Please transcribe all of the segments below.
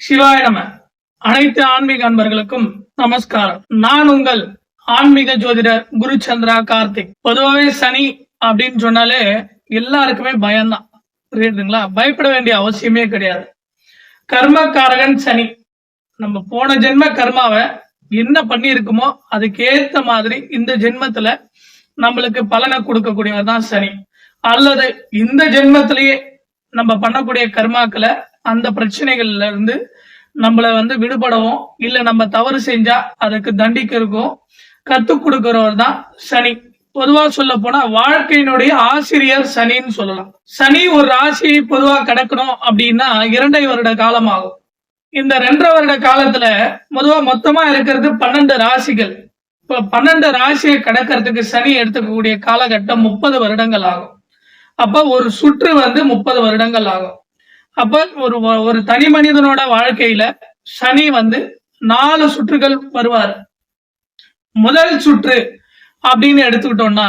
சிவாய நம. அனைத்து ஆன்மீக அன்பர்களுக்கும் நமஸ்காரம். நான் உங்கள் ஆன்மீக ஜோதிடர் குரு சந்திரா கார்த்திக். பொதுவாகவே சனி அப்படின்னு சொன்னாலே எல்லாருக்குமே பயம்தான், புரியுதுங்களா? பயப்பட வேண்டிய அவசியமே கிடையாது. கர்மக்காரகன் சனி. நம்ம போன ஜென்ம கர்மாவை என்ன பண்ணி இருக்குமோ அதுக்கேத்த மாதிரி இந்த ஜென்மத்துல நம்மளுக்கு பலனை கொடுக்கக்கூடியவர் தான் சனி. அல்லது இந்த ஜென்மத்திலேயே நம்ம பண்ணக்கூடிய கர்மாக்களை அந்த பிரச்சனைகள்ல இருந்து நம்மள விடுபடவும், இல்ல நம்ம தவறு செஞ்சா அதுக்கு தண்டிக்கிறதுக்கும் கத்துக் கொடுக்கிறவர் தான் சனி. பொதுவா சொல்ல போனா வாழ்க்கையினுடைய ஆசிரியர் சனின்னு சொல்லலாம். சனி ஒரு ராசியை பொதுவா கடக்கணும் அப்படின்னா 2 வருட காலம் ஆகும். இந்த 2 வருட காலத்துல பொதுவா மொத்தமா இருக்கிறது 12 ராசிகள். இப்ப 12 ராசியை கடக்கிறதுக்கு சனி எடுத்துக்கக்கூடிய காலகட்டம் 30 வருடங்கள் ஆகும். அப்ப ஒரு சுற்று 30 வருடங்கள் ஆகும். அப்ப ஒரு தனி மனிதனோட வாழ்க்கையில சனி 4 சுற்றுகள் வருவார். முதல் சுற்று அப்படின்னு எடுத்துக்கிட்டோம்னா,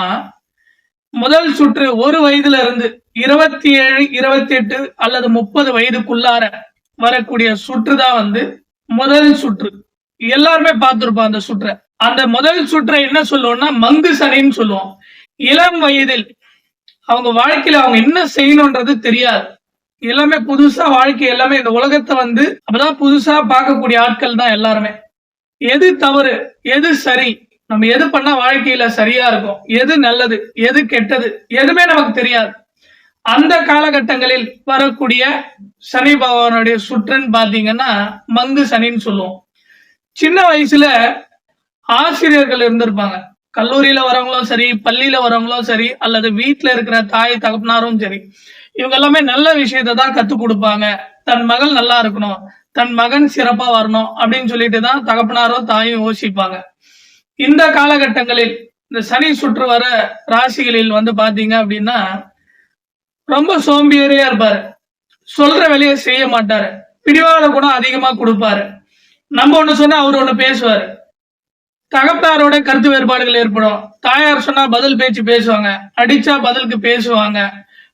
முதல் சுற்று 1 வயதுல இருந்து 27, 28 அல்லது 30 வயதுக்குள்ளார வரக்கூடிய சுற்று தான் முதல் சுற்று. எல்லாருமே பார்த்திருப்போம் அந்த சுற்றை. அந்த முதல் சுற்றை என்ன சொல்லுவோம்னா மங்கு சனின்னு சொல்லுவோம். இளம் வயதில் அவங்க வாழ்க்கையில அவங்க என்ன செய்யணும்ன்றது தெரியாது. எல்லாமே புதுசா வாழ்க்கை, எல்லாமே இந்த உலகத்தை அப்பதான் புதுசா பார்க்கக்கூடிய ஆட்கள் தான் எல்லாருமே. எது தவறு, எது சரி, நம்ம எது பண்ணா வாழ்க்கையில சரியா இருக்கும், எது நல்லது, எது கெட்டது, எதுவுமே நமக்கு தெரியாது. அந்த காலகட்டங்களில் வரக்கூடிய சனி பகவானுடைய சுற்றுன்னு பாத்தீங்கன்னா மங்கு சனின்னு சொல்லுவோம். சின்ன வயசுல ஆசிரியர்கள் இருந்திருப்பாங்க. கல்லூரியில வரவங்களும் சரி, பள்ளியில வரவங்களும் சரி, அல்லது வீட்டுல இருக்கிற தாய் தகப்பனாரும் சரி, இவங்க எல்லாமே நல்ல விஷயத்தை தான் கத்துக் கொடுப்பாங்க. தன் மகள் நல்லா இருக்கணும், தன் மகன் சிறப்பா வரணும் அப்படின்னு சொல்லிட்டு தான் தகப்பனாரோ தாயும் யோசிப்பாங்க. இந்த காலகட்டங்களில் இந்த சனி சுற்று வர ராசிகளில் பாத்தீங்க அப்படின்னா ரொம்ப சோம்பேறியா இருப்பாரு. சொல்ற வேலையை செய்ய மாட்டாரு. பிடிவாத குணம் அதிகமா கொடுப்பாரு. நம்ம ஒண்ணு சொன்னா அவர் ஒண்ணு பேசுவாரு. தகப்பனாரோட கருத்து வேறுபாடுகள் ஏற்படும். தாயார் சொன்னா பதில் பேச்சு பேசுவாங்க, அடிச்சா பதிலுக்கு பேசுவாங்க,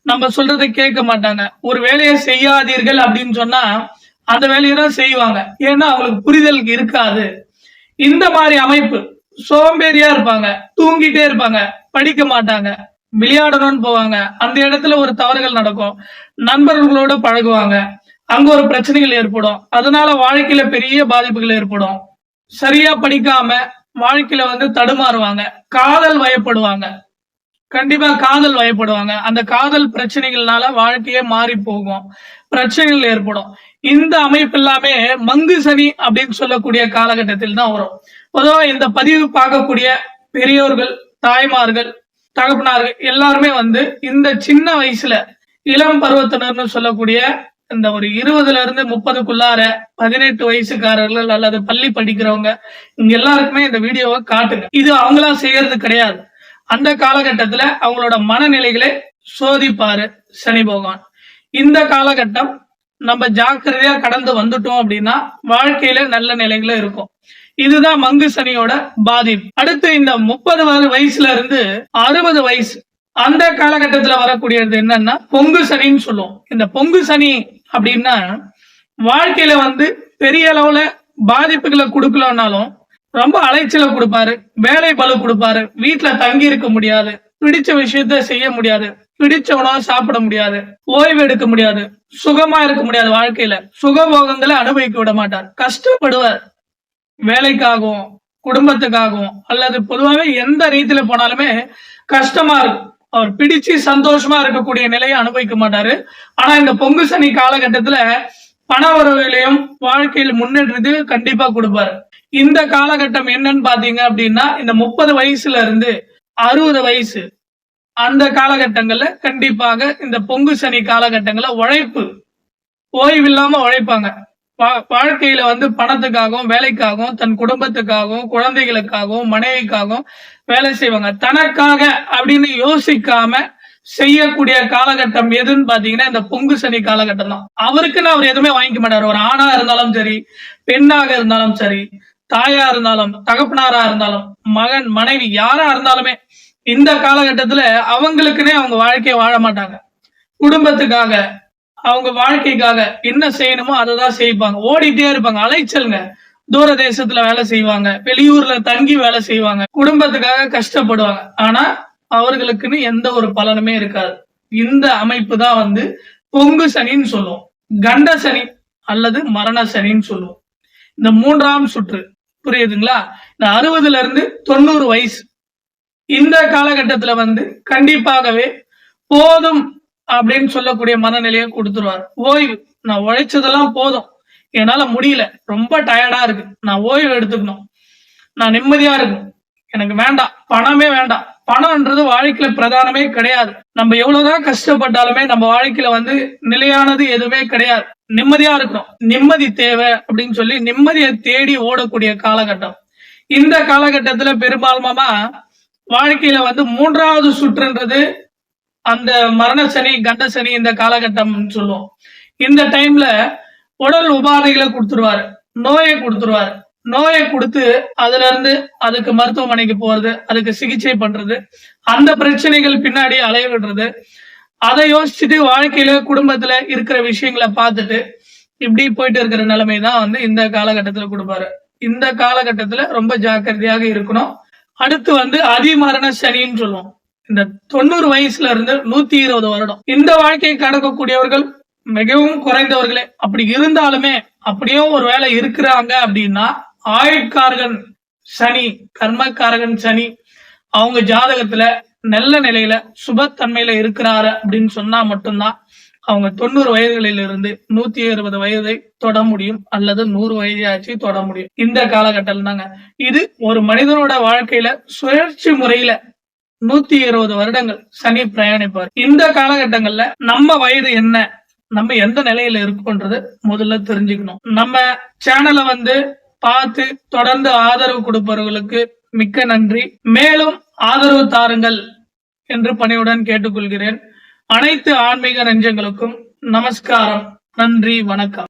நம்ம சொல்றதை கேட்க மாட்டாங்க. ஒரு வேலையை செய்யாதீர்கள் அப்படின்னு சொன்னா அந்த வேலையை தான் செய்வாங்க. ஏன்னா அவங்களுக்கு புரிதல் இருக்காது. இந்த மாதிரி அமைப்பு, சோம்பேறியா இருப்பாங்க, தூங்கிட்டே இருப்பாங்க, படிக்க மாட்டாங்க, விளையாடணும்னு போவாங்க. அந்த இடத்துல ஒரு தவறுகள் நடக்கும், நண்பர்களோட பழகுவாங்க, அங்க ஒரு பிரச்சனைகள் ஏற்படும். அதனால வாழ்க்கையில பெரிய பாதிப்புகள் ஏற்படும். சரியா படிக்காம வாழ்க்கையில தடுமாறுவாங்க, காதல் வயப்படுவாங்க, கண்டிப்பா காதல் வயப்படுவாங்க. அந்த காதல் பிரச்சனைகள்னால வாழ்க்கையே மாறி போகும், பிரச்சனைகள் ஏற்படும். இந்த அமைப்பு எல்லாமே மங்கு சனி அப்படின்னு சொல்லக்கூடிய காலகட்டத்தில் தான் வரும். பொதுவா இந்த பதிவு பார்க்கக்கூடிய பெரியோர்கள், தாய்மார்கள், தகப்பனார்கள் எல்லாருமே இந்த சின்ன வயசுல இளம் பருவத்தினர்னு சொல்லக்கூடிய இந்த ஒரு 20ல இருந்து 30க்குள்ளார 18 வயசுக்காரர்கள் அல்லது பள்ளி படிக்கிறவங்க இங்க எல்லாருக்குமே இந்த வீடியோவை காட்டுங்க. இது அவங்களா செய்யறது கிடையாது. அந்த காலகட்டத்துல அவங்களோட மனநிலைகளை சோதிப்பாரு சனி பகவான். இந்த காலகட்டம் நம்ம ஜாக்கிரதையா கடந்து வந்துட்டோம் அப்படின்னா வாழ்க்கையில நல்ல நிலைகளை இருக்கும். இதுதான் மங்கு சனியோட பாதிப்பு. அடுத்து இந்த 30 வயசுல இருந்து 60 வயசு அந்த காலகட்டத்துல வரக்கூடியது என்னன்னா பொங்கு சனின்னு சொல்லுவோம். இந்த பொங்கு சனி அப்படின்னா வாழ்க்கையில பெரிய அளவுல பாதிப்புகளை கொடுக்கலனாலும் ரொம்ப அலைச்சலை கொடுப்பாரு, வேலை பளு கொடுப்பாரு, வீட்டுல தங்கி இருக்க முடியாது, பிடிச்ச விஷயத்த செய்ய முடியாது, பிடிச்ச உணவை சாப்பிட முடியாது, ஓய்வு எடுக்க முடியாது, சுகமா இருக்க முடியாது. வாழ்க்கையில சுகபோகங்களை அனுபவிக்க விட மாட்டார், கஷ்டப்படுவார். வேலைக்காகவும் குடும்பத்துக்காகவும் அல்லது பொதுவாகவே எந்த ரீதியில போனாலுமே கஷ்டமா இருக்கும். அவர் பிடிச்சு சந்தோஷமா இருக்கக்கூடிய நிலையை அனுபவிக்க மாட்டாரு. ஆனா இந்த பொங்கு சனி காலகட்டத்துல பண வரவுகளையும் வாழ்க்கையில் முன்னேற்றது கண்டிப்பா கொடுப்பாரு. இந்த காலகட்டம் என்னன்னு பாத்தீங்க அப்படின்னா இந்த 30 வயசுல இருந்து 60 வயசு அந்த காலகட்டங்கள்ல கண்டிப்பாக இந்த பொங்கு சனி காலகட்டங்கள்ல உழைப்பு, ஓய்வில்லாம உழைப்பாங்க. வாழ்க்கையில பணத்துக்காகவும் வேலைக்காகவும் தன் குடும்பத்துக்காகவும் குழந்தைகளுக்காகவும் மனைவிக்காகவும் வேலை செய்வாங்க. தனக்காக அப்படின்னு யோசிக்காம செய்யக்கூடிய காலகட்டம் எதுன்னு பாத்தீங்கன்னா இந்த பொங்கு சனி காலகட்டம் தான். அவருக்குன்னு அவர் எதுவுமே வாங்கிக்க மாட்டாரு. ஒரு ஆணா இருந்தாலும் சரி, பெண்ணாக இருந்தாலும் சரி, தாயா இருந்தாலும், தகப்பனாரா இருந்தாலும், மகன் மனைவி யாரா இருந்தாலுமே இந்த காலகட்டத்துல அவங்களுக்குன்னே அவங்க வாழ்க்கையை வாழ மாட்டாங்க. குடும்பத்துக்காக அவங்க வாழ்க்கைக்காக என்ன செய்யணுமோ அதை தான் செய்வாங்க. ஓடிட்டே இருப்பாங்க. அலைச்சல்ங்க. தூர தேசத்துல வேலை செய்வாங்க, வெளியூர்ல தங்கி வேலை செய்வாங்க, குடும்பத்துக்காக கஷ்டப்படுவாங்க. ஆனா அவர்களுக்குன்னு எந்த ஒரு பலனுமே இருக்காது. இந்த அமைப்பு தான் வந்து பொங்கு சனின்னு சொல்லுவோம், கண்ட சனி அல்லது மரண சனின்னு சொல்லுவோம். இந்த 3ஆம் சுற்று புரியுதுங்களா? இந்த 60ல இருந்து 90 வயசு இந்த காலகட்டத்துல வந்து கண்டிப்பாகவே போதும் அப்படின்னு சொல்லக்கூடிய மனநிலையை கொடுத்துருவார். ஓய்வு, நான் உழைச்சதெல்லாம் போதும், என்னால முடியல, ரொம்ப டயர்டா இருக்கு, நான் ஓய்வு எடுத்துக்கணும், நான் நிம்மதியா இருக்கணும், எனக்கு வேண்டாம், பணமே வேண்டாம். பணம்ன்றது வாழ்க்கையில பிரதானமே கிடையாது. நம்ம எவ்வளவுதான் கஷ்டப்பட்டாலுமே நம்ம வாழ்க்கையில வந்து நிலையானது எதுவுமே கிடையாது. நிம்மதியா இருக்கணும், நிம்மதி தேவை அப்படின்னு சொல்லி நிம்மதியை தேடி ஓடக்கூடிய காலகட்டம். இந்த காலகட்டத்துல பெரும்பாலுமா வாழ்க்கையில வந்து 3வது சுற்றுன்றது அந்த மரண சனி, கண்ட சனி இந்த காலகட்டம் சொல்லுவோம். இந்த டைம்ல உடல் உபாதைகளை கொடுத்துருவாரு, நோயை கொடுத்துருவாரு. நோயை கொடுத்து அதுல இருந்து அதுக்கு மருத்துவமனைக்கு போறது, அதுக்கு சிகிச்சை பண்றது, அந்த பிரச்சனைகள் பின்னாடி அலைய விடுறது, அதை யோசிச்சுட்டு வாழ்க்கையில குடும்பத்துல இருக்கிற விஷயங்களை பார்த்துட்டு இப்படி போயிட்டு இருக்கிற நிலைமை தான் வந்து இந்த காலகட்டத்துல கொடுப்பாரு. இந்த காலகட்டத்துல ரொம்ப ஜாக்கிரதையாக இருக்கணும். அடுத்து வந்து அதிமரண சனின்னு சொல்லுவோம். இந்த 90 வயசுல இருந்து 120 வருடம் இந்த வாழ்க்கையை கடக்கக்கூடியவர்கள் மிகவும் குறைந்தவர்களே. அப்படி இருந்தாலுமே அப்படியும் ஒரு வேலை இருக்கிறாங்க அப்படின்னா ஆயுட்காரகன் சனி, கர்மக்காரகன் சனி அவங்க ஜாதகத்துல நல்ல நிலையில சுபத்தன்மையில இருக்கிறாரு அப்படின்னு சொன்னா மட்டும்தான் அவங்க 90 வயதுகளில் இருந்து 120 வயதை தொட முடியும், அல்லது 100 வயதாச்சு தொட முடியும். இந்த காலகட்டம் தாங்க இது. ஒரு மனிதனோட வாழ்க்கையில சுழற்சி முறையில 120 வருடங்கள் சனி பிரயாணிப்பார். இந்த காலகட்டங்கள்ல நம்ம வயது என்ன, நம்ம எந்த நிலையில இருக்கோன்றது முதல்ல தெரிஞ்சுக்கணும். நம்ம சேனலை வந்து பார்த்து தொடர்ந்து ஆதரவு கொடுப்பவர்களுக்கு மிக்க நன்றி. மேலும் ஆதரவு தாருங்கள் என்று பணியுடன் கேட்டுக்கொள்கிறேன். அனைத்து ஆன்மீக நெஞ்சங்களுக்கும் நமஸ்காரம், நன்றி, வணக்கம்.